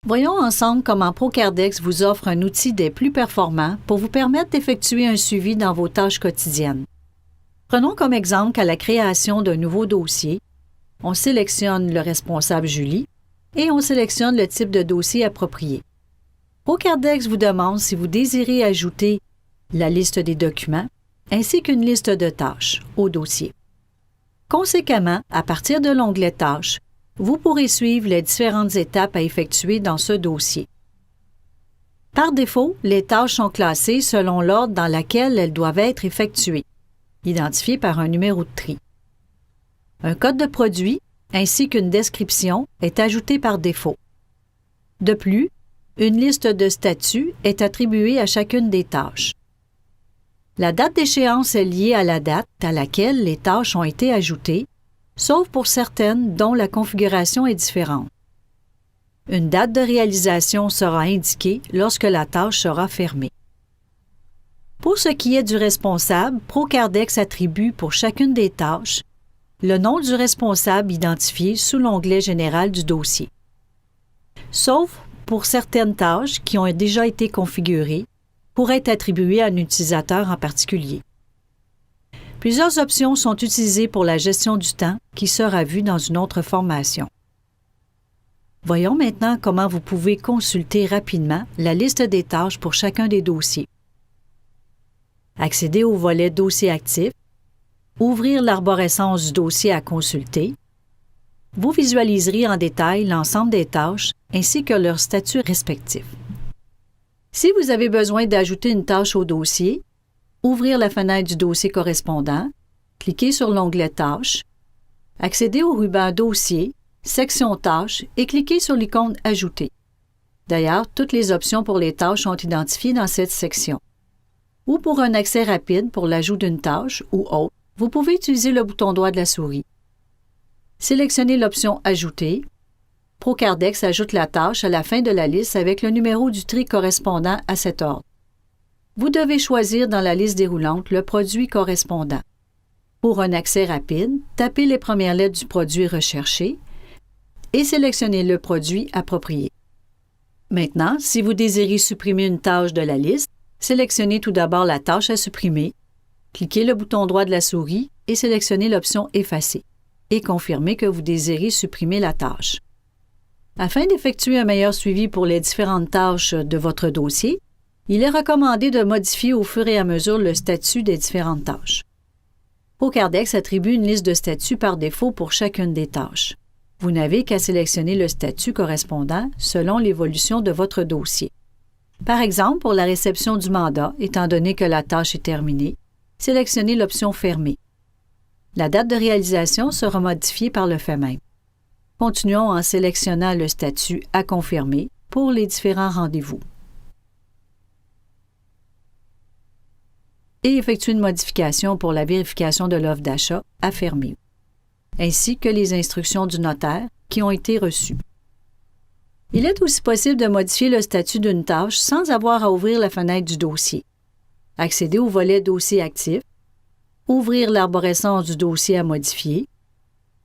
Voyons ensemble comment Procardex vous offre un outil des plus performants pour vous permettre d'effectuer un suivi dans vos tâches quotidiennes. Prenons comme exemple qu'à la création d'un nouveau dossier, on sélectionne le responsable Julie et on sélectionne le type de dossier approprié. Procardex vous demande si vous désirez ajouter la liste des documents ainsi qu'une liste de tâches au dossier. Conséquemment, à partir de l'onglet Tâches, vous pourrez suivre les différentes étapes à effectuer dans ce dossier. Par défaut, les tâches sont classées selon l'ordre dans lequel elles doivent être effectuées, identifiées par un numéro de tri. Un code de produit ainsi qu'une description est ajouté par défaut. De plus, une liste de statuts est attribuée à chacune des tâches. La date d'échéance est liée à la date à laquelle les tâches ont été ajoutées, sauf pour certaines dont la configuration est différente. Une date de réalisation sera indiquée lorsque la tâche sera fermée. Pour ce qui est du responsable, Procardex attribue pour chacune des tâches le nom du responsable identifié sous l'onglet général du dossier. Sauf pour certaines tâches qui ont déjà été configurées, pourraient être attribuées à un utilisateur en particulier. Plusieurs options sont utilisées pour la gestion du temps qui sera vue dans une autre formation. Voyons maintenant comment vous pouvez consulter rapidement la liste des tâches pour chacun des dossiers. Accéder au volet Dossier actif, ouvrir l'arborescence du dossier à consulter. Vous visualiserez en détail l'ensemble des tâches ainsi que leurs statuts respectifs. Si vous avez besoin d'ajouter une tâche au dossier, ouvrir la fenêtre du dossier correspondant, cliquez sur l'onglet Tâches, accédez au ruban Dossier, section Tâches et cliquez sur l'icône Ajouter. D'ailleurs, toutes les options pour les tâches sont identifiées dans cette section. Ou pour un accès rapide pour l'ajout d'une tâche ou autre, vous pouvez utiliser le bouton droit de la souris. Sélectionnez l'option Ajouter. Procardex ajoute la tâche à la fin de la liste avec le numéro du tri correspondant à cet ordre. Vous devez choisir dans la liste déroulante le produit correspondant. Pour un accès rapide, tapez les premières lettres du produit recherché et sélectionnez le produit approprié. Maintenant, si vous désirez supprimer une tâche de la liste, sélectionnez tout d'abord la tâche à supprimer, cliquez le bouton droit de la souris et sélectionnez l'option Effacer et confirmez que vous désirez supprimer la tâche. Afin d'effectuer un meilleur suivi pour les différentes tâches de votre dossier, il est recommandé de modifier au fur et à mesure le statut des différentes tâches. Procardex attribue une liste de statuts par défaut pour chacune des tâches. Vous n'avez qu'à sélectionner le statut correspondant selon l'évolution de votre dossier. Par exemple, pour la réception du mandat, étant donné que la tâche est terminée, sélectionnez l'option Fermer. La date de réalisation sera modifiée par le fait même. Continuons en sélectionnant le statut à confirmer pour les différents rendez-vous. Et effectuer une modification pour la vérification de l'offre d'achat à fermer, ainsi que les instructions du notaire qui ont été reçues. Il est aussi possible de modifier le statut d'une tâche sans avoir à ouvrir la fenêtre du dossier. Accéder au volet Dossier actif, ouvrir l'arborescence du dossier à modifier,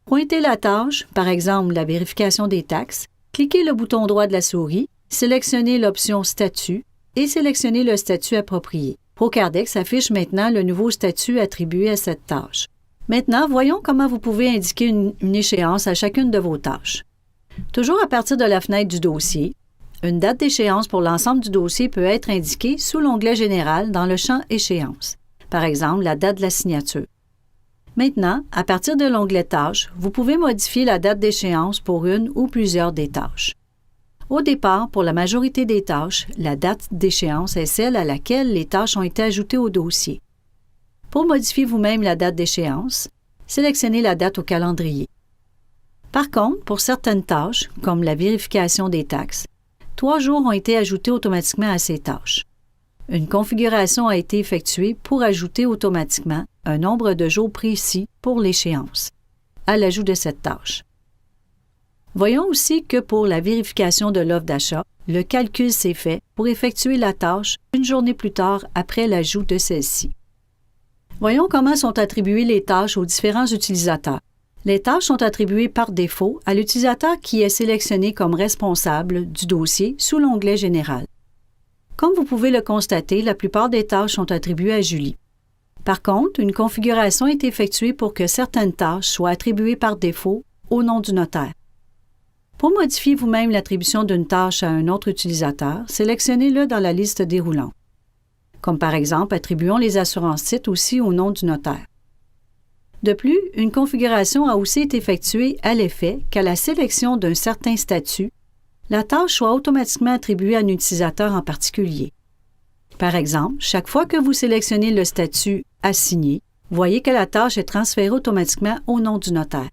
pointer la tâche, par exemple la vérification des taxes, cliquez le bouton droit de la souris, sélectionnez l'option Statut et sélectionnez le statut approprié. Procardex affiche maintenant le nouveau statut attribué à cette tâche. Maintenant, voyons comment vous pouvez indiquer une échéance à chacune de vos tâches. Toujours à partir de la fenêtre du dossier, une date d'échéance pour l'ensemble du dossier peut être indiquée sous l'onglet Général dans le champ Échéance, par exemple la date de la signature. Maintenant, à partir de l'onglet Tâches, vous pouvez modifier la date d'échéance pour une ou plusieurs des tâches. Au départ, pour la majorité des tâches, la date d'échéance est celle à laquelle les tâches ont été ajoutées au dossier. Pour modifier vous-même la date d'échéance, sélectionnez la date au calendrier. Par contre, pour certaines tâches, comme la vérification des taxes, 3 jours ont été ajoutés automatiquement à ces tâches. Une configuration a été effectuée pour ajouter automatiquement un nombre de jours précis pour l'échéance, à l'ajout de cette tâche. Voyons aussi que pour la vérification de l'offre d'achat, le calcul s'est fait pour effectuer la tâche une journée plus tard après l'ajout de celle-ci. Voyons comment sont attribuées les tâches aux différents utilisateurs. Les tâches sont attribuées par défaut à l'utilisateur qui est sélectionné comme responsable du dossier sous l'onglet Général. Comme vous pouvez le constater, la plupart des tâches sont attribuées à Julie. Par contre, une configuration est effectuée pour que certaines tâches soient attribuées par défaut au nom du notaire. Pour modifier vous-même l'attribution d'une tâche à un autre utilisateur, sélectionnez-le dans la liste déroulante. Comme par exemple, attribuons les assurances-titres aussi au nom du notaire. De plus, une configuration a aussi été effectuée à l'effet qu'à la sélection d'un certain statut, la tâche soit automatiquement attribuée à un utilisateur en particulier. Par exemple, chaque fois que vous sélectionnez le statut « Assigné », voyez que la tâche est transférée automatiquement au nom du notaire.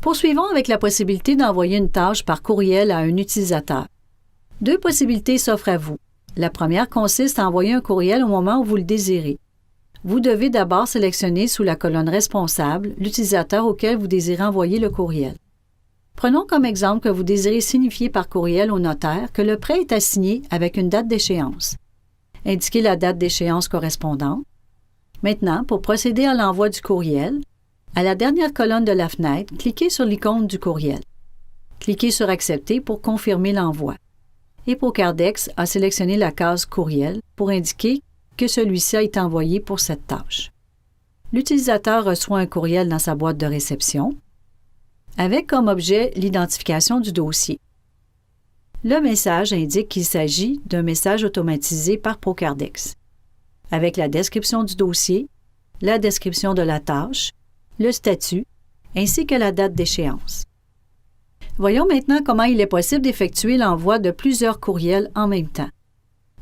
Poursuivons avec la possibilité d'envoyer une tâche par courriel à un utilisateur. Deux possibilités s'offrent à vous. La première consiste à envoyer un courriel au moment où vous le désirez. Vous devez d'abord sélectionner sous la colonne « Responsable » l'utilisateur auquel vous désirez envoyer le courriel. Prenons comme exemple que vous désirez signifier par courriel au notaire que le prêt est assigné avec une date d'échéance. Indiquez la date d'échéance correspondante. Maintenant, pour procéder à l'envoi du courriel, à la dernière colonne de la fenêtre, cliquez sur l'icône du courriel. Cliquez sur « Accepter » pour confirmer l'envoi. Et Procardex a sélectionné la case « Courriel » pour indiquer que celui-ci a été envoyé pour cette tâche. L'utilisateur reçoit un courriel dans sa boîte de réception avec comme objet l'identification du dossier. Le message indique qu'il s'agit d'un message automatisé par Procardex, avec la description du dossier, la description de la tâche, le statut, ainsi que la date d'échéance. Voyons maintenant comment il est possible d'effectuer l'envoi de plusieurs courriels en même temps.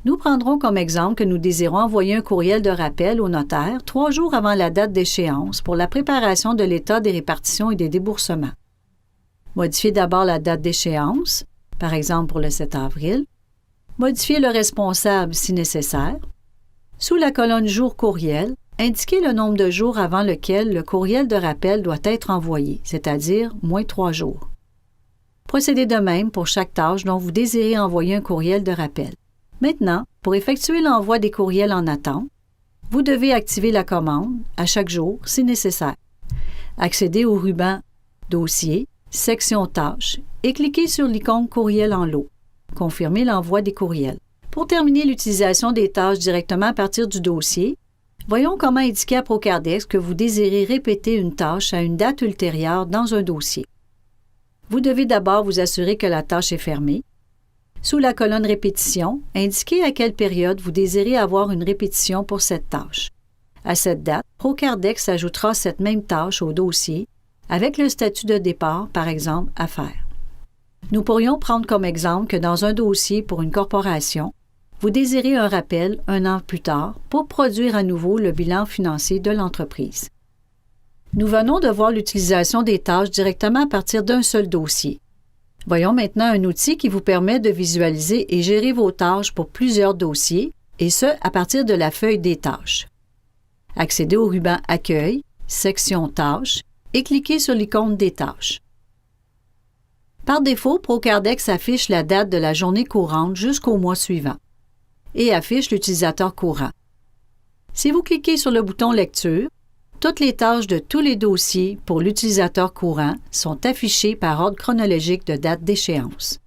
Nous prendrons comme exemple que nous désirons envoyer un courriel de rappel au notaire 3 jours avant la date d'échéance pour la préparation de l'état des répartitions et des déboursements. Modifiez d'abord la date d'échéance, par exemple pour le 7 avril. Modifiez le responsable si nécessaire. Sous la colonne « Jour courriel », indiquez le nombre de jours avant lequel le courriel de rappel doit être envoyé, c'est-à-dire moins 3 jours. Procédez de même pour chaque tâche dont vous désirez envoyer un courriel de rappel. Maintenant, pour effectuer l'envoi des courriels en attente, vous devez activer la commande à chaque jour si nécessaire. Accédez au ruban « Dossier », section « Tâches » et cliquez sur l'icône « Courriel en lot ». Confirmez l'envoi des courriels. Pour terminer l'utilisation des tâches directement à partir du dossier, voyons comment indiquer à Procardex que vous désirez répéter une tâche à une date ultérieure dans un dossier. Vous devez d'abord vous assurer que la tâche est fermée. Sous la colonne « Répétition », indiquez à quelle période vous désirez avoir une répétition pour cette tâche. À cette date, Procardex ajoutera cette même tâche au dossier avec le statut de départ, par exemple, à faire. Nous pourrions prendre comme exemple que dans un dossier pour une corporation, vous désirez un rappel 1 an plus tard pour produire à nouveau le bilan financier de l'entreprise. Nous venons de voir l'utilisation des tâches directement à partir d'un seul dossier. Voyons maintenant un outil qui vous permet de visualiser et gérer vos tâches pour plusieurs dossiers, et ce, à partir de la feuille des tâches. Accédez au ruban « Accueil », section « Tâches » et cliquez sur l'icône des tâches. Par défaut, Procardex affiche la date de la journée courante jusqu'au mois suivant et affiche l'utilisateur courant. Si vous cliquez sur le bouton « Lecture », toutes les tâches de tous les dossiers pour l'utilisateur courant sont affichées par ordre chronologique de date d'échéance.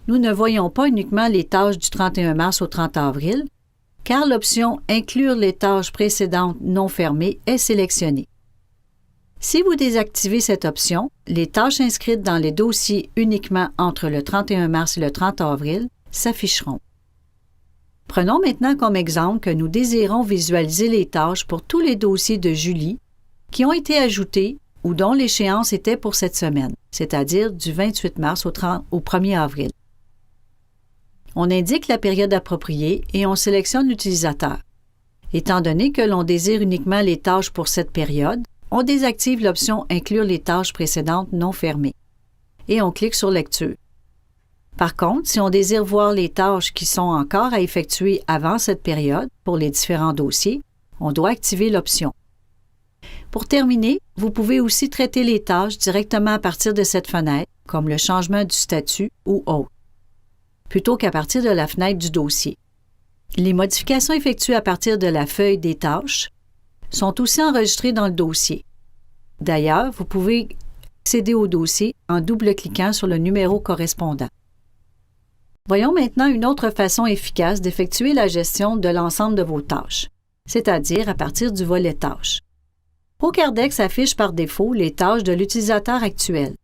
Nous ne voyons pas uniquement les tâches du 31 mars au 30 avril, car l'option « Inclure les tâches précédentes non fermées » est sélectionnée. Si vous désactivez cette option, les tâches inscrites dans les dossiers uniquement entre le 31 mars et le 30 avril s'afficheront. Prenons maintenant comme exemple que nous désirons visualiser les tâches pour tous les dossiers de Julie qui ont été ajoutés ou dont l'échéance était pour cette semaine, c'est-à-dire du 28 mars au 1er avril. On indique la période appropriée et on sélectionne l'utilisateur. Étant donné que l'on désire uniquement les tâches pour cette période, on désactive l'option « Inclure les tâches précédentes non fermées » et on clique sur « Lecture ». Par contre, si on désire voir les tâches qui sont encore à effectuer avant cette période pour les différents dossiers, on doit activer l'option. Pour terminer, vous pouvez aussi traiter les tâches directement à partir de cette fenêtre, comme le changement du statut ou autre, plutôt qu'à partir de la fenêtre du dossier. Les modifications effectuées à partir de la feuille des tâches sont aussi enregistrées dans le dossier. D'ailleurs, vous pouvez accéder au dossier en double-cliquant sur le numéro correspondant. Voyons maintenant une autre façon efficace d'effectuer la gestion de l'ensemble de vos tâches, c'est-à-dire à partir du volet Tâches. ProCardex affiche par défaut les tâches de l'utilisateur actuel.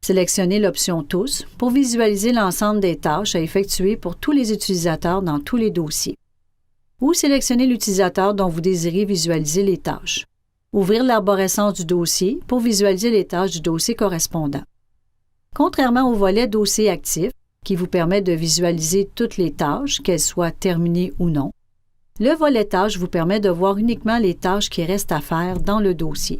Sélectionnez l'option Tous pour visualiser l'ensemble des tâches à effectuer pour tous les utilisateurs dans tous les dossiers. Ou sélectionnez l'utilisateur dont vous désirez visualiser les tâches. Ouvrir l'arborescence du dossier pour visualiser les tâches du dossier correspondant. Contrairement au volet Dossier actif, qui vous permet de visualiser toutes les tâches, qu'elles soient terminées ou non, le volet Tâches vous permet de voir uniquement les tâches qui restent à faire dans le dossier.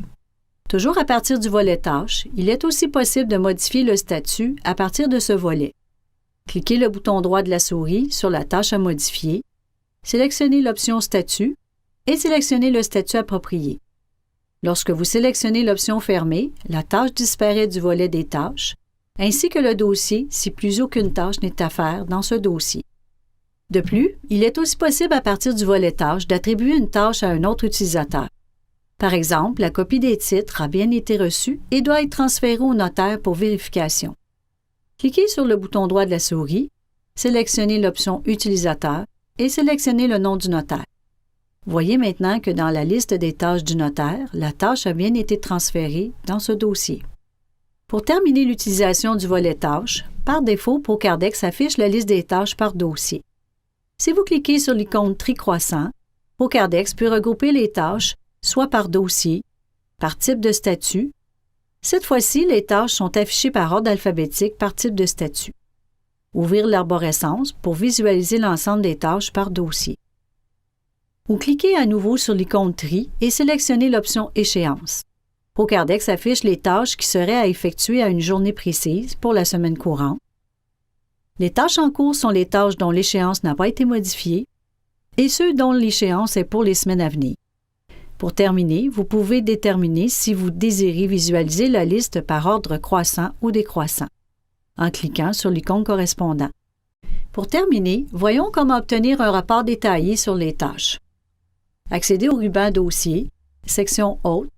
Toujours à partir du volet Tâches, il est aussi possible de modifier le statut à partir de ce volet. Cliquez le bouton droit de la souris sur la tâche à modifier, sélectionnez l'option Statut et sélectionnez le statut approprié. Lorsque vous sélectionnez l'option Fermée, la tâche disparaît du volet des tâches, ainsi que le dossier si plus aucune tâche n'est à faire dans ce dossier. De plus, il est aussi possible à partir du volet Tâches d'attribuer une tâche à un autre utilisateur. Par exemple, la copie des titres a bien été reçue et doit être transférée au notaire pour vérification. Cliquez sur le bouton droit de la souris, sélectionnez l'option Utilisateur et sélectionnez le nom du notaire. Voyez maintenant que dans la liste des tâches du notaire, la tâche a bien été transférée dans ce dossier. Pour terminer l'utilisation du volet Tâches, par défaut, ProCardex affiche la liste des tâches par dossier. Si vous cliquez sur l'icône tri croissant, ProCardex peut regrouper les tâches soit par dossier, par type de statut. Cette fois-ci, les tâches sont affichées par ordre alphabétique par type de statut. Ouvrir l'arborescence pour visualiser l'ensemble des tâches par dossier. Ou cliquez à nouveau sur l'icône Tri et sélectionnez l'option Échéance. ProCardex affiche les tâches qui seraient à effectuer à une journée précise pour la semaine courante. Les tâches en cours sont les tâches dont l'échéance n'a pas été modifiée et ceux dont l'échéance est pour les semaines à venir. Pour terminer, vous pouvez déterminer si vous désirez visualiser la liste par ordre croissant ou décroissant, en cliquant sur l'icône correspondant. Pour terminer, voyons comment obtenir un rapport détaillé sur les tâches. Accédez au ruban Dossier, section Haute,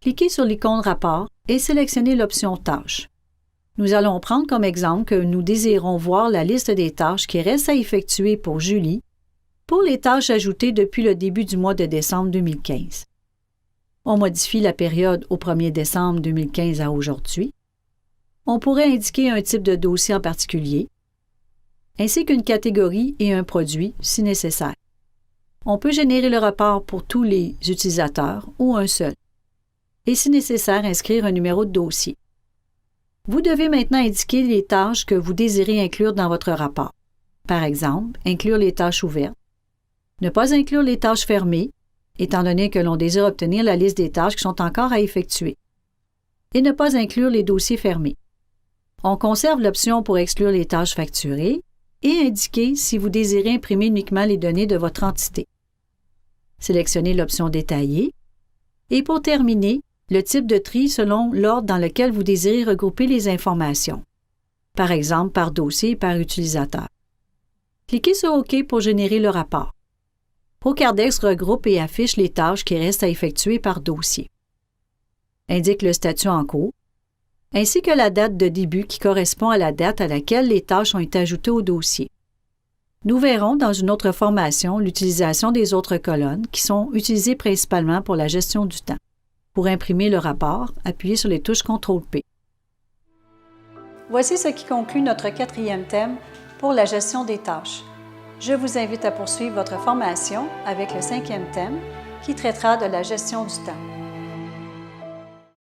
cliquez sur l'icône Rapport et sélectionnez l'option Tâches. Nous allons prendre comme exemple que nous désirons voir la liste des tâches qui restent à effectuer pour Julie pour les tâches ajoutées depuis le début du mois de décembre 2015. On modifie la période au 1er décembre 2015 à aujourd'hui. On pourrait indiquer un type de dossier en particulier, ainsi qu'une catégorie et un produit si nécessaire. On peut générer le rapport pour tous les utilisateurs ou un seul, et si nécessaire, inscrire un numéro de dossier. Vous devez maintenant indiquer les tâches que vous désirez inclure dans votre rapport. Par exemple, inclure les tâches ouvertes, ne pas inclure les tâches fermées, étant donné que l'on désire obtenir la liste des tâches qui sont encore à effectuer, et ne pas inclure les dossiers fermés. On conserve l'option pour exclure les tâches facturées et indiquer si vous désirez imprimer uniquement les données de votre entité. Sélectionnez l'option Détaillée et pour terminer, le type de tri selon l'ordre dans lequel vous désirez regrouper les informations, par exemple par dossier et par utilisateur. Cliquez sur OK pour générer le rapport. ProCardex regroupe et affiche les tâches qui restent à effectuer par dossier. Indique le statut en cours, ainsi que la date de début qui correspond à la date à laquelle les tâches ont été ajoutées au dossier. Nous verrons dans une autre formation l'utilisation des autres colonnes qui sont utilisées principalement pour la gestion du temps. Pour imprimer le rapport, appuyez sur les touches CTRL-P. Voici ce qui conclut notre 4e thème pour la gestion des tâches. Je vous invite à poursuivre votre formation avec le 5e thème qui traitera de la gestion du temps.